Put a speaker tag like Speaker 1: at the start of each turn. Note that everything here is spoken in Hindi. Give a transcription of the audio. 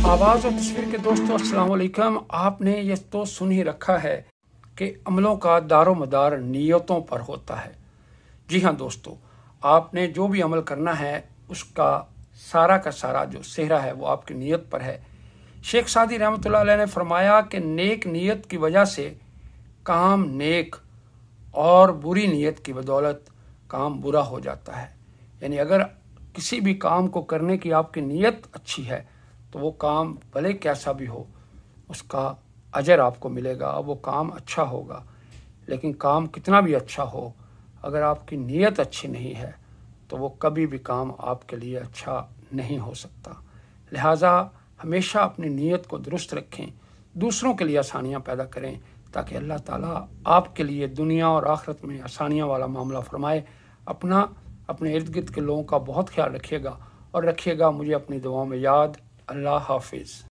Speaker 1: आवाज़ और तस्वीर के दोस्तों अस्सलाम वालेकुम। आपने ये तो सुन ही रखा है कि अमलों का दारोमदार नीयतों पर होता है। जी हाँ दोस्तों, आपने जो भी अमल करना है उसका सारा का सारा जो सेहरा है वो आपकी नीयत पर है। शेख सादी रहमतुल्लाह अलैह ने फरमाया कि नेक नीयत की वजह से काम नेक और बुरी नीयत की बदौलत काम बुरा हो जाता है। यानी अगर किसी भी काम को करने की आपकी नीयत अच्छी है तो वो काम भले कैसा भी हो उसका अजर आपको मिलेगा, वो काम अच्छा होगा। लेकिन काम कितना भी अच्छा हो, अगर आपकी नीयत अच्छी नहीं है तो वो कभी भी काम आपके लिए अच्छा नहीं हो सकता। लिहाजा हमेशा अपनी नीयत को दुरुस्त रखें, दूसरों के लिए आसानियाँ पैदा करें ताकि अल्लाह ताला आपके लिए दुनिया और आखिरत में आसानियाँ वाला मामला फरमाए। अपने इर्द गिर्द के लोगों का बहुत ख्याल रखिएगा और रखिएगा मुझे अपनी दुआओं में याद। अल्लाह हाफिज़।